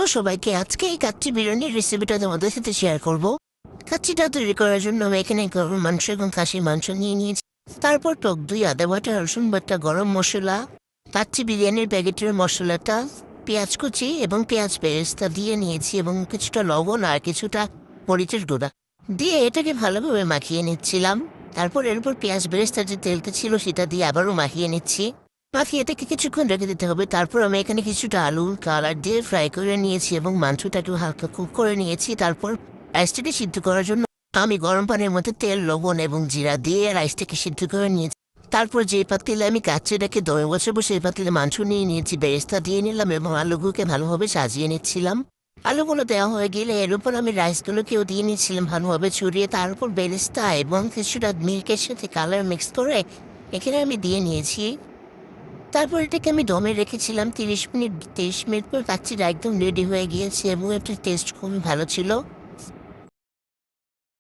Hello সবাইকে, আজকে এই কাচ্চি বিরিয়ানির রেসিপিটা তোমাদের সাথে শেয়ার করব। কাচ্চিটা তৈরি করার জন্য আমি এখানে গরুর মাংস এবং খাসির মাংস নিয়ে নিয়েছি। তারপর টক দই, আদা বাটা, রসুন বাটা, গরম মশলা, কাচ্চি বিরিয়ানির প্যাকেটের মশলাটা, পেঁয়াজ কুচি এবং পেঁয়াজ পেস্টটা দিয়ে নিয়েছি এবং কিছুটা লবণ আর কিছুটা মরিচের গুঁড়া দিয়ে এটাকে ভালোভাবে মাখিয়ে নিচ্ছিলাম। তারপর এরপর পেঁয়াজ বেরেস্তার যে তেলটা ছিল সেটা দিয়ে আবারও মাখিয়ে নিচ্ছি। মাখিয়ে এটাকে কিছুক্ষণ রেখে দিতে হবে। তারপর আমি এখানে কিছুটা আলু কালার দিয়ে ফ্রাই করে নিয়েছি এবং মাংসটাকেও হালকা কুক করে নিয়েছি। তারপর রাইসটাকে সিদ্ধ করার জন্য আমি গরম পানির মধ্যে তেল, লবণ এবং জিরা দিয়ে রাইসটাকে সিদ্ধ করে নিয়েছি। তারপর যে পাতিলে আমি কাচ্চিটাকে দমে বসাবো সেই পাতিলে মাংস নিয়ে নিয়েছি, বেরেস্তা দিয়ে নিলাম এবং আলুগুলোকে ভালোভাবে সাজিয়ে নিচ্ছিলাম। আলুগুলো দেওয়া হয়ে গেলে এর উপর আমি রাইসগুলোকেও দিয়ে নিচ্ছিলাম ভালোভাবে ছড়িয়ে। তার উপর বেরেস্তা এবং কিছুটা মিল্কের সাথে কালার মিক্স করে এখানে আমি দিয়ে নিয়েছি। তারপর এটাকে আমি দমে রেখেছিলাম 30 মিনিট। 30 মিনিট পর কাচ্চিটা একদম রেডি হয়ে গিয়েছে এবং এটার টেস্ট খুবই ভালো ছিল।